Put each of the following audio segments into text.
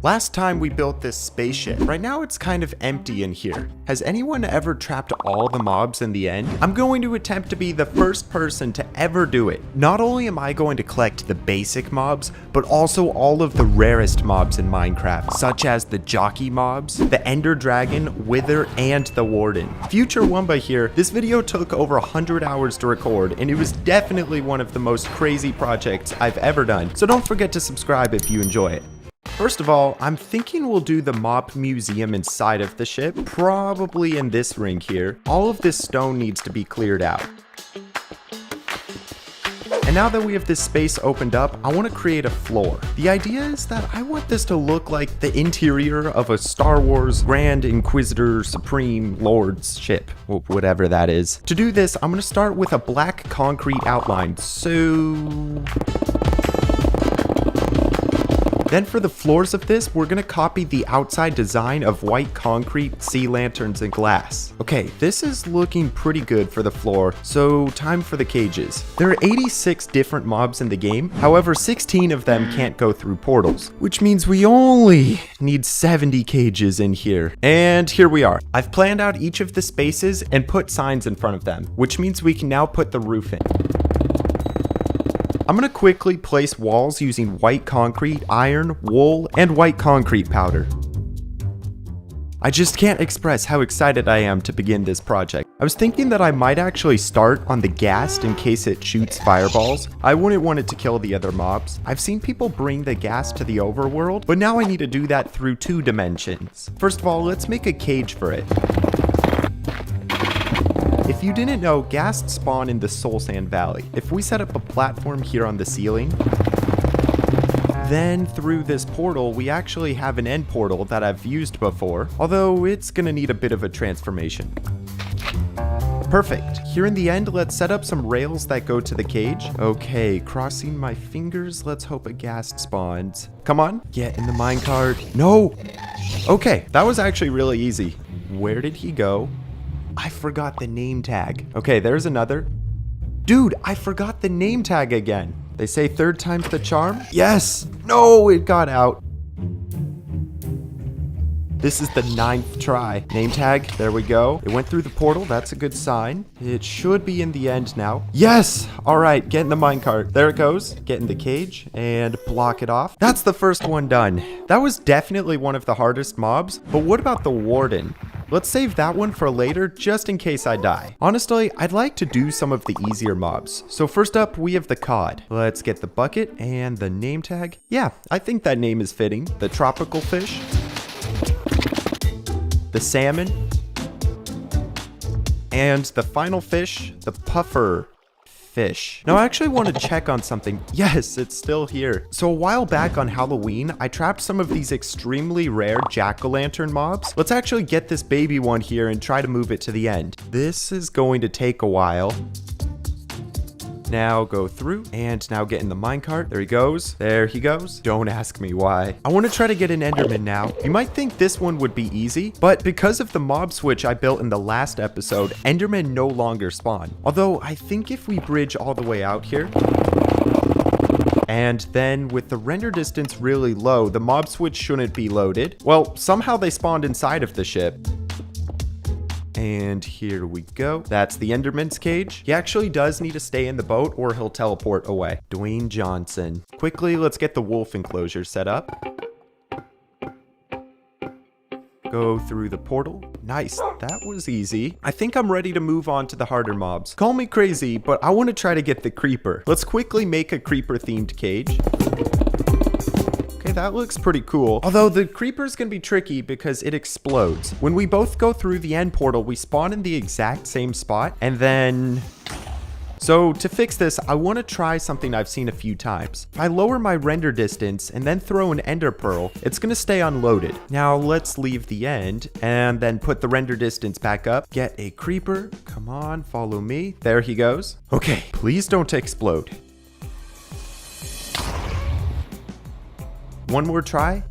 Last time we built this spaceship. Right now it's kind of empty in here. Has anyone ever trapped all the mobs in the end? I'm going to attempt to be the first person to ever do it. Not only am I going to collect the basic mobs, but also all of the rarest mobs in Minecraft, such as the jockey mobs, the ender dragon, wither, and the warden. Future Wumba here. This video took over 100 hours to record, and it was definitely one of the most crazy projects I've ever done. So don't forget to subscribe if you enjoy it. First of all, I'm thinking we'll do the mob museum inside of the ship, probably in this ring here. All of this stone needs to be cleared out. And now that we have this space opened up, I want to create a floor. The idea is that I want this to look like the interior of a Star Wars Grand Inquisitor Supreme Lord's ship, whatever that is. To do this, I'm going to start with a black concrete outline, Then for the floors of this, we're gonna copy the outside design of white concrete, sea lanterns, and glass. Okay, this is looking pretty good for the floor, so time for the cages. There are 86 different mobs in the game, however 16 of them can't go through portals, which means we only need 70 cages in here. And here we are. I've planned out each of the spaces and put signs in front of them, which means we can now put the roof in. I'm going to quickly place walls using white concrete, iron, wool, and white concrete powder. I just can't express how excited I am to begin this project. I was thinking that I might actually start on the ghast in case it shoots fireballs. I wouldn't want it to kill the other mobs. I've seen people bring the ghast to the overworld, but now I need to do that through 2 dimensions. First of all, let's make a cage for it. If you didn't know, ghast spawn in the Soul Sand Valley. If we set up a platform here on the ceiling, then through this portal, we actually have an end portal that I've used before, although it's gonna need a bit of a transformation. Perfect. Here in the end, let's set up some rails that go to the cage. Okay, crossing my fingers, let's hope a ghast spawns. Come on, get in the minecart. No! Okay, that was actually really easy. Where did he go? I forgot the name tag. Okay, there's another. Dude, I forgot the name tag again. They say 3rd time's the charm? Yes! No, it got out. This is the 9th try. Name tag, there we go. It went through the portal, that's a good sign. It should be in the end now. Yes! All right, get in the minecart. There it goes. Get in the cage and block it off. That's the first one done. That was definitely one of the hardest mobs, but what about the warden? Let's save that one for later, just in case I die. Honestly, I'd like to do some of the easier mobs. So first up, we have the cod. Let's get the bucket and the name tag. Yeah, I think that name is fitting. The tropical fish. The salmon. And the final fish, the puffer fish. Now I actually want to check on something. Yes, it's still here. So a while back on Halloween, I trapped some of these extremely rare jack-o'-lantern mobs. Let's actually get this baby one here and try to move it to the end. This is going to take a while. Now go through and now get in the minecart. There he goes. There he goes. Don't ask me why. I want to try to get an enderman now. You might think this one would be easy, but because of the mob switch I built in the last episode, endermen no longer spawn. Although I think if we bridge all the way out here, and then with the render distance really low, the mob switch shouldn't be loaded. Well, somehow they spawned inside of the ship. And here we go. That's the Enderman's cage. He actually does need to stay in the boat or he'll teleport away. Dwayne Johnson. Quickly, let's get the wolf enclosure set up. Go through the portal. Nice, that was easy. I think I'm ready to move on to the harder mobs. Call me crazy, but I want to try to get the creeper. Let's quickly make a creeper themed cage. Okay, that looks pretty cool. Although the creeper's gonna be tricky because it explodes. When we both go through the end portal, we spawn in the exact same spot and then... So to fix this, I want to try something I've seen a few times. If I lower my render distance and then throw an ender pearl, it's going to stay unloaded. Now let's leave the end and then put the render distance back up. Get a creeper. Come on, follow me. There he goes. Okay, please don't explode. One more try.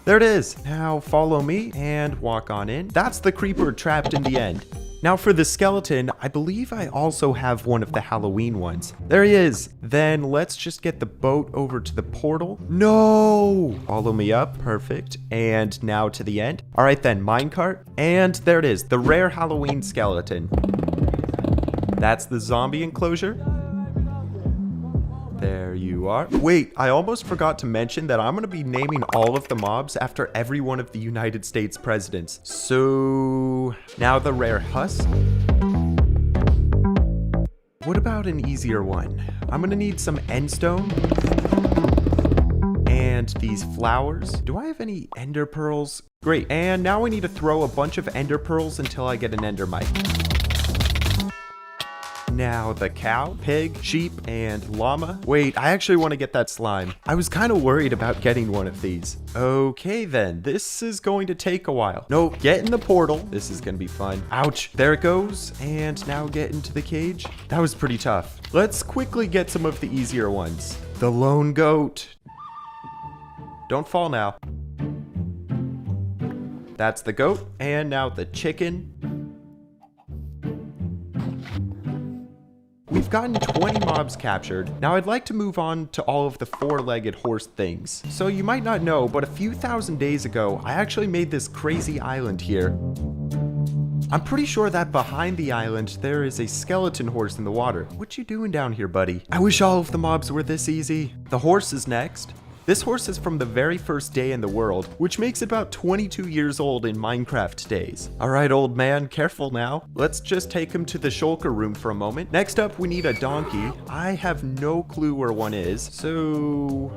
There it is. Now follow me and walk on in. That's the creeper trapped in the end. Now for the skeleton, I believe I also have one of the Halloween ones. There he is. Then let's just get the boat over to the portal. No! Follow me up. Perfect. And now to the end. All right then, minecart. And there it is, the rare Halloween skeleton. That's the zombie enclosure. There you are. Wait, I almost forgot to mention that I'm going to be naming all of the mobs after every one of the United States presidents. So now the rare husk. What about an easier one? I'm going to need some endstone and these flowers. Do I have any ender pearls? Great. And now we need to throw a bunch of ender pearls until I get an ender mite. Now the cow, pig, sheep, and llama. Wait, I actually want to get that slime. I was kind of worried about getting one of these. Okay then, this is going to take a while. Nope, get in the portal. This is going to be fun. Ouch, there it goes. And now get into the cage. That was pretty tough. Let's quickly get some of the easier ones. The lone goat. Don't fall now. That's the goat. And now the chicken. We've gotten 20 mobs captured. Now I'd like to move on to all of the four-legged horse things. So you might not know, but a few thousand days ago, I actually made this crazy island here. I'm pretty sure that behind the island, there is a skeleton horse in the water. What you doing down here, buddy? I wish all of the mobs were this easy. The horse is next. This horse is from the very first day in the world, which makes it about 22 years old in Minecraft days. Alright, old man, careful now. Let's just take him to the shulker room for a moment. Next up, we need a donkey. I have no clue where one is, so...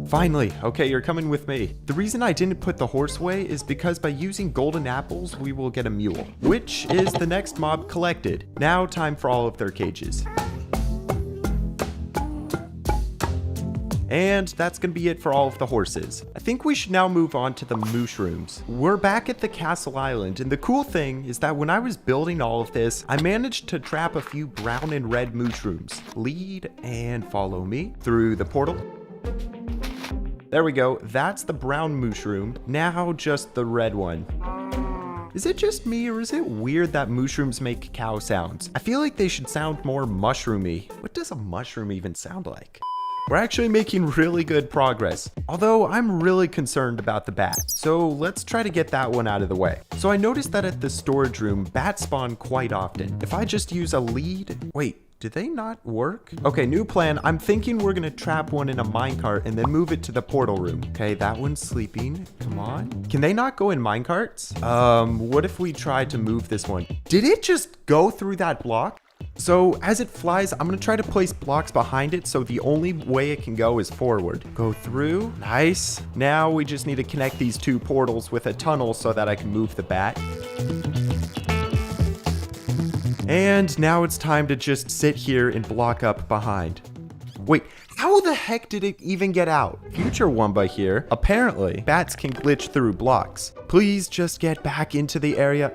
Finally, okay, you're coming with me. The reason I didn't put the horse away is because by using golden apples, we will get a mule, which is the next mob collected. Now, time for all of their cages. And that's gonna be it for all of the horses. I think we should now move on to the mushrooms. We're back at the castle island, and the cool thing is that when I was building all of this, I managed to trap a few brown and red mushrooms. Lead and follow me through the portal. There we go, that's the brown mushroom. Now just the red one. Is it just me, or is it weird that mushrooms make cow sounds? I feel like they should sound more mushroomy. What does a mushroom even sound like? We're actually making really good progress, although I'm really concerned about the bat. So let's try to get that one out of the way. So I noticed that at the storage room, bats spawn quite often. If I just use a lead, wait, did they not work? Okay, new plan. I'm thinking we're gonna trap one in a minecart and then move it to the portal room. Okay, that one's sleeping. Come on. Can they not go in minecarts? What if we tried to move this one? Did it just go through that block? So as it flies, I'm gonna try to place blocks behind it so the only way it can go is forward. Go through, nice. Now we just need to connect these two portals with a tunnel so that I can move the bat. And now it's time to just sit here and block up behind. Wait, how the heck did it even get out? Future Wumba here. Apparently, bats can glitch through blocks. Please just get back into the area.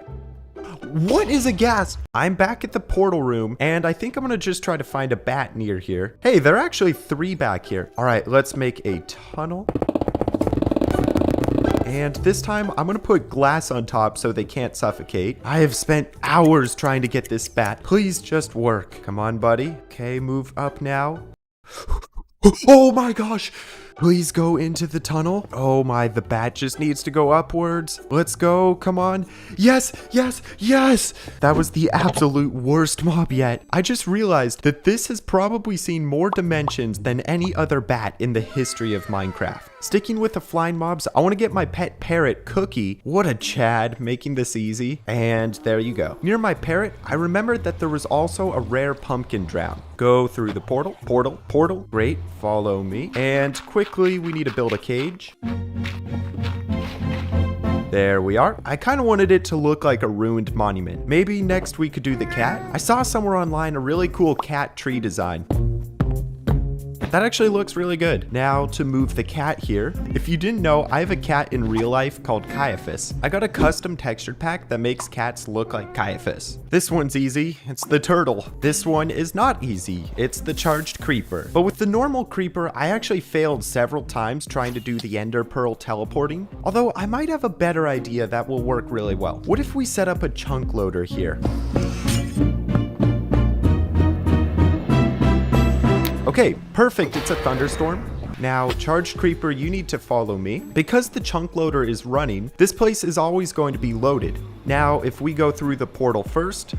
What is a gas? I'm back at the portal room, and I think I'm gonna just try to find a bat near here. Hey, there are actually 3 back here. All right, let's make a tunnel. And this time, I'm gonna put glass on top so they can't suffocate. I have spent hours trying to get this bat. Please just work. Come on, buddy. Okay, move up now. Oh my gosh! Please go into the tunnel. Oh my, the bat just needs to go upwards. Let's go, come on. Yes, yes, yes! That was the absolute worst mob yet. I just realized that this has probably seen more dimensions than any other bat in the history of Minecraft. Sticking with the flying mobs, I want to get my pet parrot, Cookie. What a Chad, making this easy. And there you go. Near my parrot, I remembered that there was also a rare pumpkin drown. Go through the portal, portal, portal. Great, follow me. And quickly, we need to build a cage. There we are. I kind of wanted it to look like a ruined monument. Maybe next we could do the cat. I saw somewhere online a really cool cat tree design. that actually looks really good. Now to move the cat here. If you didn't know, I have a cat in real life called Caiaphas. I got a custom textured pack that makes cats look like Caiaphas. This one's easy, it's the turtle. This one is not easy, it's the charged creeper. But with the normal creeper, I actually failed several times trying to do the ender pearl teleporting. Although I might have a better idea that will work really well. What if we set up a chunk loader here? Okay, perfect, it's a thunderstorm. Now, charged creeper, you need to follow me. Because the chunk loader is running, this place is always going to be loaded. Now, if we go through the portal first,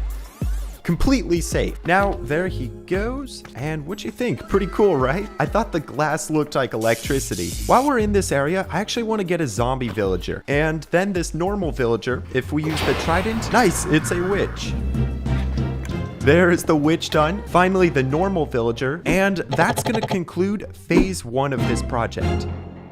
completely safe. Now, there he goes. And what you think? Pretty cool, right? I thought the glass looked like electricity. While we're in this area, I actually want to get a zombie villager. And then this normal villager, if we use the trident, nice, it's a witch. There is the witch done. Finally, the normal villager. And that's going to conclude phase 1 of this project.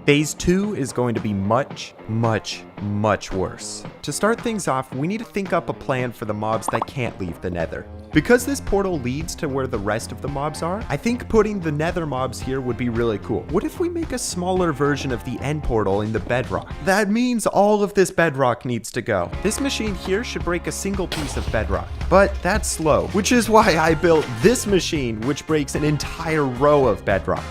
Phase 2 is going to be much, much, much worse. To start things off, we need to think up a plan for the mobs that can't leave the nether. Because this portal leads to where the rest of the mobs are, I think putting the nether mobs here would be really cool. What if we make a smaller version of the end portal in the bedrock? That means all of this bedrock needs to go. This machine here should break a single piece of bedrock, but that's slow, which is why I built this machine, which breaks an entire row of bedrock.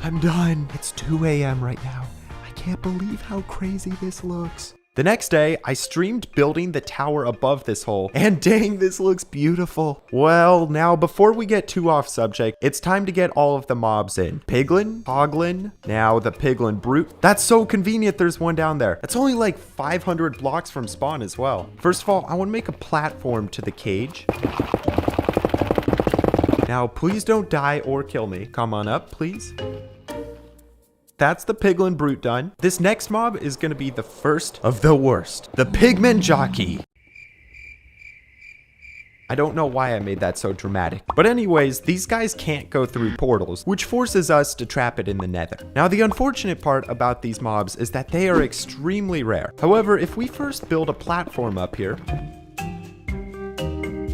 I'm done. It's 2 a.m. right now. I can't believe how crazy this looks. The next day, I streamed building the tower above this hole, and dang, this looks beautiful. Well, now before we get too off subject, it's time to get all of the mobs in. Piglin, Hoglin, now the Piglin Brute. That's so convenient there's one down there. That's only like 500 blocks from spawn as well. First of all, I want to make a platform to the cage. Now, please don't die or kill me. Come on up, please. That's the Piglin Brute done. This next mob is going to be the first of the worst. The Pigman Jockey. I don't know why I made that so dramatic. But anyways, these guys can't go through portals, which forces us to trap it in the nether. Now, the unfortunate part about these mobs is that they are extremely rare. However, if we first build a platform up here,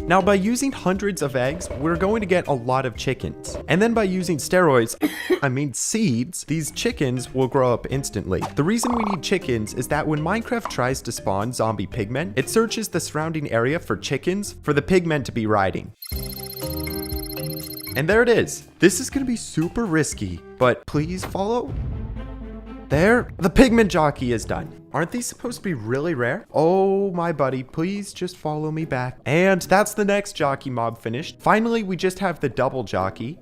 now, by using hundreds of eggs, we're going to get a lot of chickens. And then by using steroids, I mean seeds, these chickens will grow up instantly. The reason we need chickens is that when Minecraft tries to spawn zombie pigmen, it searches the surrounding area for chickens for the pigmen to be riding. And there it is. This is going to be super risky, but please follow. There, the Pigman Jockey is done. Aren't these supposed to be really rare? Oh, my buddy, please just follow me back. And that's the next jockey mob finished. Finally, we just have the double jockey.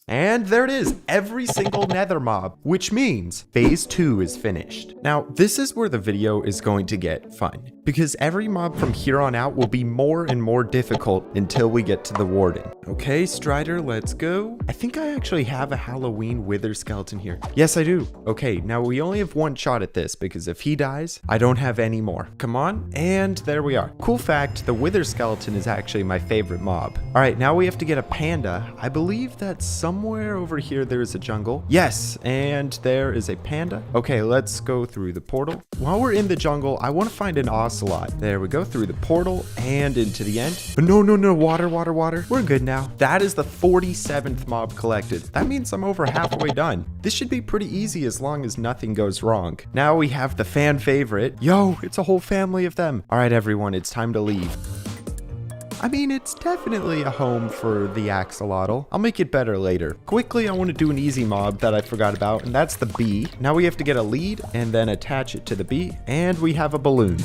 And there it is, every single nether mob, which means phase 2 is finished. Now, this is where the video is going to get fun, because every mob from here on out will be more and more difficult until we get to the Warden. Okay, Strider, let's go. I think I actually have a Halloween wither skeleton here. Yes, I do. Okay, now we only have one shot at this, because if he dies, I don't have any more. Come on, and there we are. Cool fact, the wither skeleton is actually my favorite mob. All right, now we have to get a panda. I believe that somewhere over here there is a jungle. Yes, and there is a panda. Okay, let's go through the portal. While we're in the jungle, I want to find an ocelot. There we go, through the portal and into the end. But no, water. We're good now. That is the 47th mob collected. That means I'm over halfway done. This should be pretty easy as long as nothing goes wrong. Now we have the fan favorite. Yo, it's a whole family of them. All right, everyone, it's time to leave. I mean, it's definitely a home for the axolotl. I'll make it better later. Quickly, I want to do an easy mob that I forgot about, and that's the bee. Now we have to get a lead and then attach it to the bee, and we have a balloon.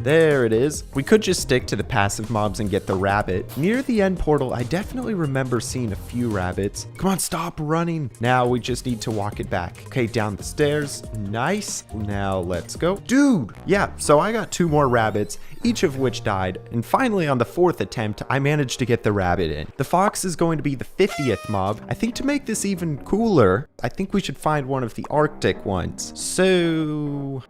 There it is. We could just stick to the passive mobs and get the rabbit. Near the end portal, I definitely remember seeing a few rabbits. Come on, stop running. Now we just need to walk it back. Okay, down the stairs. Nice. Now let's go. Dude! Yeah, so I got 2 more rabbits, each of which died. And finally, on the 4th attempt, I managed to get the rabbit in. The fox is going to be the 50th mob. I think to make this even cooler, I think we should find one of the Arctic ones. So...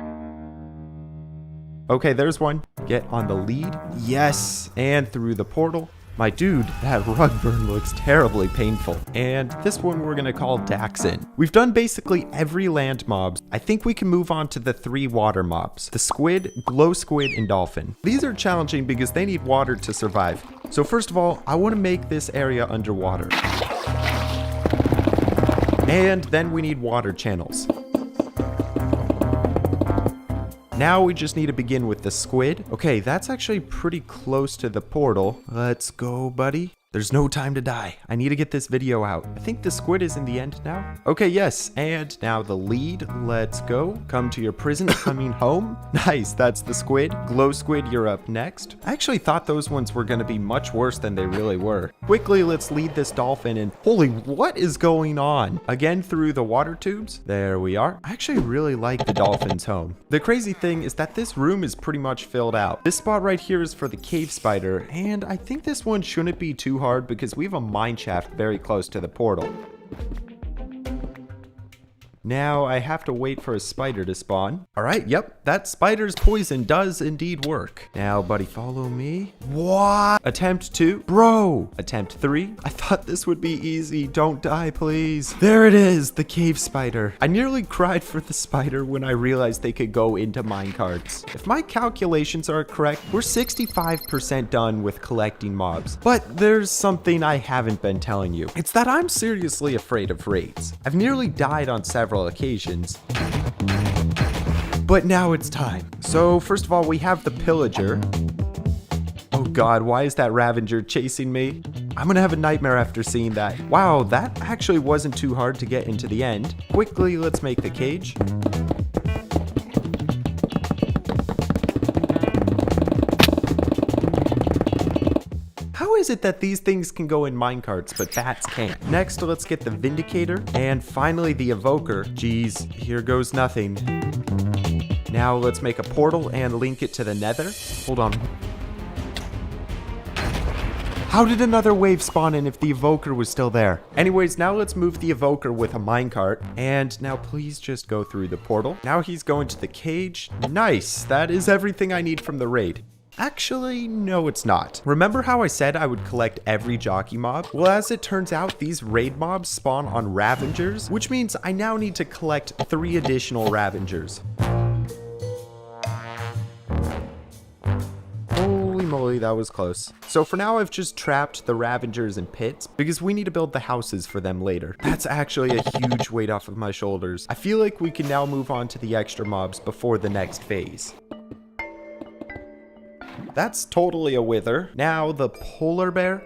okay, there's one. Get on the lead. Yes, and through the portal. My dude, that rug burn looks terribly painful. And this one we're gonna call Daxon. We've done basically every land mobs. I think we can move on to the 3 water mobs. The squid, glow squid, and dolphin. These are challenging because they need water to survive. So first of all, I wanna make this area underwater. And then we need water channels. Now we just need to begin with the squid. Okay, that's actually pretty close to the portal. Let's go, buddy. There's no time to die. I need to get this video out. I think the squid is in the end now. Okay, yes, and now the lead. Let's go. Come to your prison, coming home. Nice, that's the squid. Glow squid, you're up next. I actually thought those ones were gonna be much worse than they really were. Quickly, let's lead this dolphin in. Holy, what is going on? Again, through the water tubes. There we are. I actually really like the dolphin's home. The crazy thing is that this room is pretty much filled out. This spot right here is for the cave spider, and I think this one shouldn't be too hard because we have a mine shaft very close to the portal. Now I have to wait for a spider to spawn. All right, yep, that spider's poison does indeed work. Now, buddy, follow me. What? Attempt 2? Bro! Attempt 3? I thought this would be easy. Don't die, please. There it is, the cave spider. I nearly cried for the spider when I realized they could go into minecarts. If my calculations are correct, we're 65% done with collecting mobs. But there's something I haven't been telling you. It's that I'm seriously afraid of raids. I've nearly died on several occasions. But now it's time. So first of all, we have the pillager. Oh god, why is that Ravager chasing me? I'm gonna have a nightmare after seeing that. Wow, that actually wasn't too hard to get into the end. Quickly, let's make the cage. How is it that these things can go in minecarts, but bats can't? Next, let's get the Vindicator, and finally the Evoker. Geez, here goes nothing. Now let's make a portal and link it to the Nether. Hold on. How did another wave spawn in if the Evoker was still there? Anyways, now let's move the Evoker with a minecart, and now please just go through the portal. Now he's going to the cage. Nice, that is everything I need from the raid. Actually, no it's not. Remember how I said I would collect every jockey mob? Well, as it turns out, these raid mobs spawn on Ravengers, which means I now need to collect 3 additional Ravengers. Holy moly, that was close. So for now, I've just trapped the Ravengers in pits because we need to build the houses for them later. That's actually a huge weight off of my shoulders. I feel like we can now move on to the extra mobs before the next phase. That's totally a wither. Now the polar bear.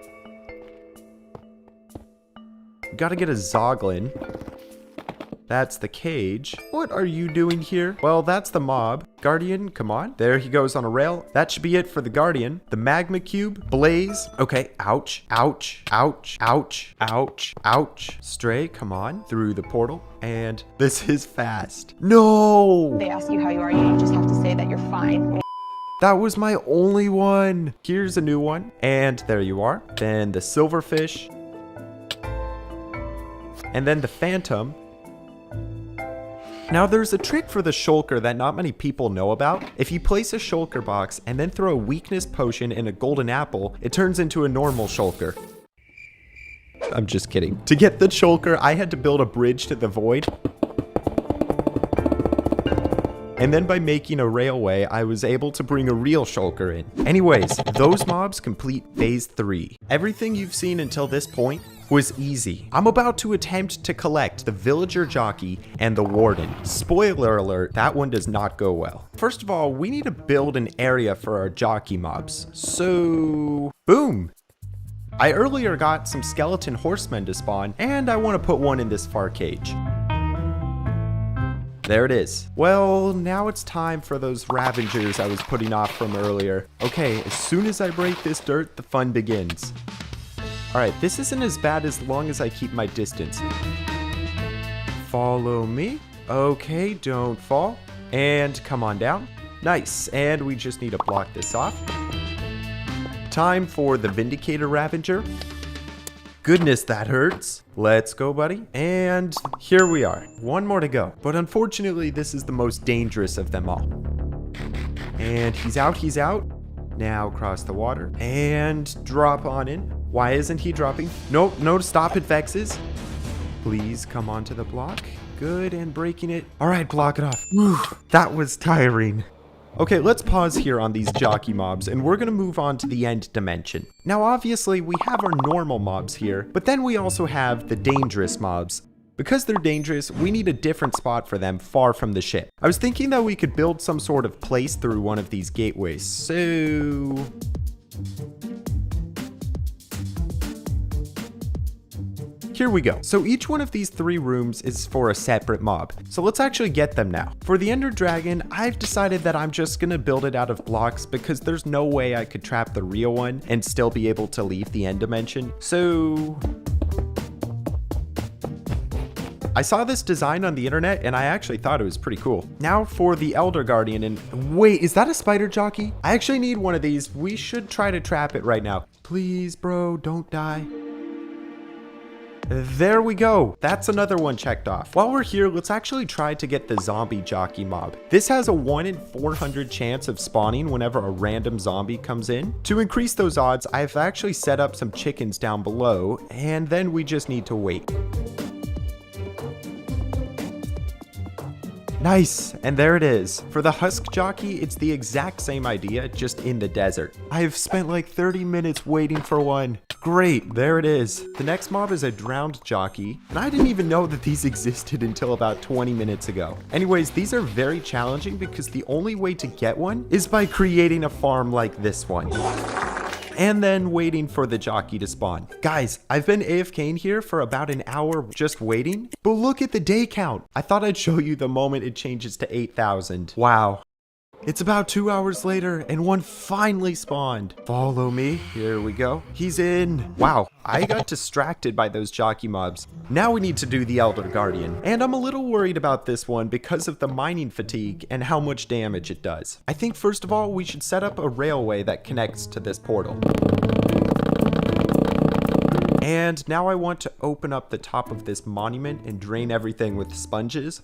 Gotta get a zoglin. That's the cage. What are you doing here? Well, that's the mob. Guardian, come on. There he goes on a rail. That should be it for the Guardian. The magma cube, blaze. Okay, ouch, ouch, ouch, ouch, ouch, ouch. Stray, come on, through the portal. And this is fast. No! They ask you how you are, you just have to say that you're fine. That was my only one. Here's a new one. And there you are. Then the silverfish. And then the phantom. Now there's a trick for the shulker that not many people know about. If you place a shulker box and then throw a weakness potion in a golden apple, it turns into a normal shulker. I'm just kidding. To get the shulker, I had to build a bridge to the void. And then by making a railway, I was able to bring a real shulker in. Anyways, those mobs complete phase 3. Everything you've seen until this point was easy. I'm about to attempt to collect the villager jockey and the warden. Spoiler alert, that one does not go well. First of all, we need to build an area for our jockey mobs. So, boom. I earlier got some skeleton horsemen to spawn, and I want to put one in this far cage. There it is. Well, now it's time for those Ravengers I was putting off from earlier. Okay, as soon as I break this dirt, the fun begins. Alright, this isn't as bad as long as I keep my distance. Follow me. Okay, don't fall. And come on down. Nice, and we just need to block this off. Time for the Vindicator Ravager. Goodness, that hurts. Let's go, buddy. And here we are. One more to go. But unfortunately, this is the most dangerous of them all. And he's out, he's out. Now cross the water and drop on in. Why isn't he dropping? Nope, no, stop it, Vexes. Please come onto the block. Good, and breaking it. All right, block it off. Whew, that was tiring. Okay, let's pause here on these jockey mobs, and we're gonna move on to the end dimension. Now, obviously, we have our normal mobs here, but then we also have the dangerous mobs. Because they're dangerous, we need a different spot for them far from the ship. I was thinking that we could build some sort of place through one of these gateways, so... Here we go. So each one of these 3 rooms is for a separate mob. So let's actually get them now. For the Ender Dragon, I've decided that I'm just gonna build it out of blocks because there's no way I could trap the real one and still be able to leave the end dimension. So... I saw this design on the internet and I actually thought it was pretty cool. Now for the Elder Guardian, and wait, is that a spider jockey? I actually need one of these. We should try to trap it right now. Please, bro, don't die. There we go. That's another one checked off. While we're here, let's actually try to get the zombie jockey mob. This has a 1 in 400 chance of spawning whenever a random zombie comes in. To increase those odds, I've actually set up some chickens down below, and then we just need to wait. Nice, and there it is. For the husk jockey, it's the exact same idea, just in the desert. I've spent like 30 minutes waiting for one. Great, there it is. The next mob is a drowned jockey, and I didn't even know that these existed until about 20 minutes ago. Anyways, these are very challenging because the only way to get one is by creating a farm like this one. And then waiting for the jockey to spawn. Guys, I've been AFKing here for about an hour just waiting, but look at the day count. I thought I'd show you the moment it changes to 8,000. Wow. It's about 2 hours later and one finally spawned. Follow me. Here we go. He's in. Wow, I got distracted by those jockey mobs. Now we need to do the Elder Guardian. And I'm a little worried about this one because of the mining fatigue and how much damage it does. I think first of all, we should set up a railway that connects to this portal. And now I want to open up the top of this monument and drain everything with sponges.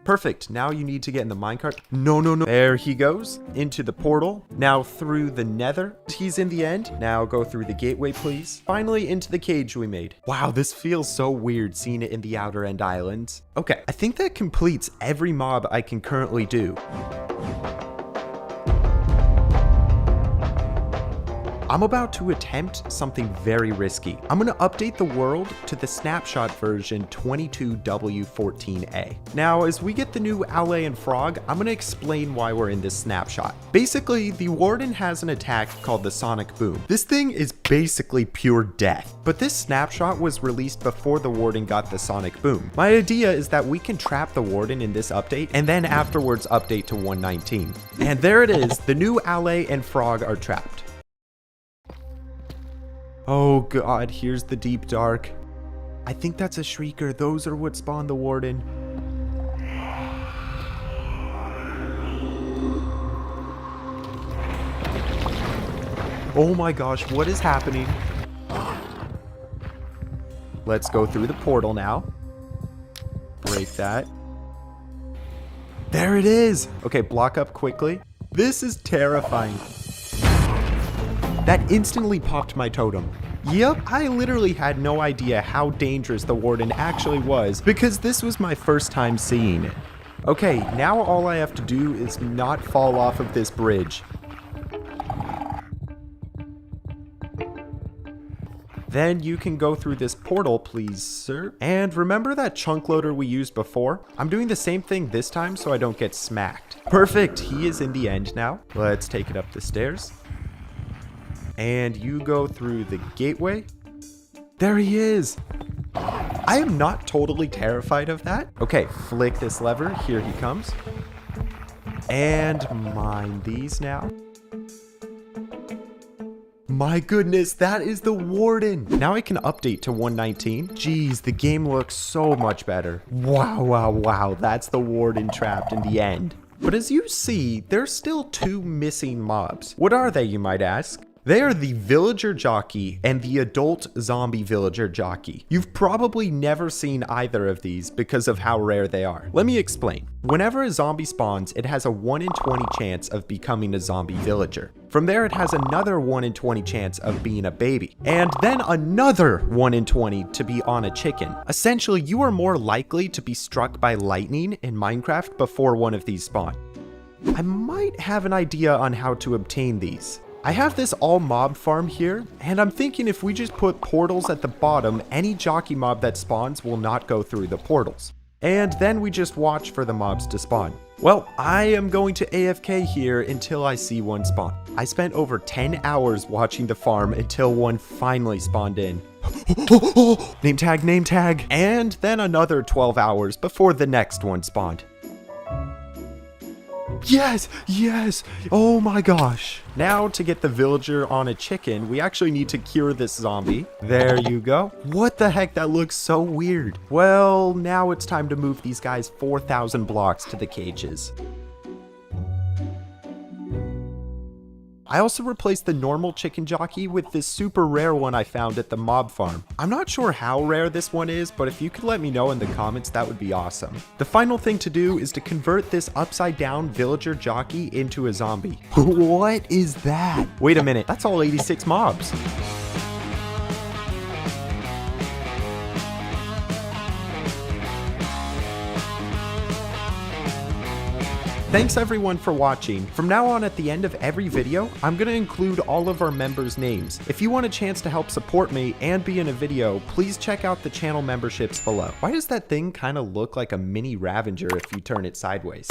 Perfect. Now you need to get in the minecart. No. There he goes. Into the portal. Now through the nether. He's in the end. Now go through the gateway, please. Finally into the cage we made. Wow, this feels so weird seeing it in the outer end islands. Okay, I think that completes every mob I can currently do. I'm about to attempt something very risky. I'm gonna update the world to the snapshot version 22W14A. Now, as we get the new Owlet and Frog, I'm gonna explain why we're in this snapshot. Basically, the Warden has an attack called the Sonic Boom. This thing is basically pure death, but this snapshot was released before the Warden got the Sonic Boom. My idea is that we can trap the Warden in this update, and then afterwards update to 119. And there it is, the new Owlet and Frog are trapped. Oh god, here's the deep dark. I think that's a shrieker. Those are what spawned the Warden. Oh my gosh, what is happening? Let's go through the portal now. Break that. There it is! Okay, block up quickly. This is terrifying. That instantly popped my totem. Yep, I literally had no idea how dangerous the Warden actually was because this was my first time seeing it. Okay, now all I have to do is not fall off of this bridge. Then you can go through this portal, please, sir. And remember that chunk loader we used before? I'm doing the same thing this time so I don't get smacked. Perfect, he is in the end now. Let's take it up the stairs. And you go through the gateway. There he is. I am not totally terrified of that. Okay, flick this lever. Here he comes. And mine these now. My goodness, that is the Warden. Now I can update to 119. Jeez, the game looks so much better. Wow. That's the Warden trapped in the end. But as you see, there's still 2 missing mobs. What are they, you might ask? They are the villager jockey and the adult zombie villager jockey. You've probably never seen either of these because of how rare they are. Let me explain. Whenever a zombie spawns, it has a 1 in 20 chance of becoming a zombie villager. From there, it has another 1 in 20 chance of being a baby, and then another 1 in 20 to be on a chicken. Essentially, you are more likely to be struck by lightning in Minecraft before one of these spawn. I might have an idea on how to obtain these. I have this all mob farm here, and I'm thinking if we just put portals at the bottom, any jockey mob that spawns will not go through the portals. And then we just watch for the mobs to spawn. Well, I am going to AFK here until I see one spawn. I spent over 10 hours watching the farm until one finally spawned in. Name tag, and then another 12 hours before the next one spawned. Yes, yes, oh my gosh. Now to get the villager on a chicken, we actually need to cure this zombie. There you go. What the heck, that looks so weird. Well, now it's time to move these guys 4,000 blocks to the cages. I also replaced the normal chicken jockey with this super rare one I found at the mob farm. I'm not sure how rare this one is, but if you could let me know in the comments, that would be awesome. The final thing to do is to convert this upside down villager jockey into a zombie. What is that? Wait a minute, that's all 86 mobs. Thanks everyone for watching. From now on, at the end of every video, I'm going to include all of our members' names. If you want a chance to help support me and be in a video, please check out the channel memberships below. Why does that thing kind of look like a mini Ravager if you turn it sideways?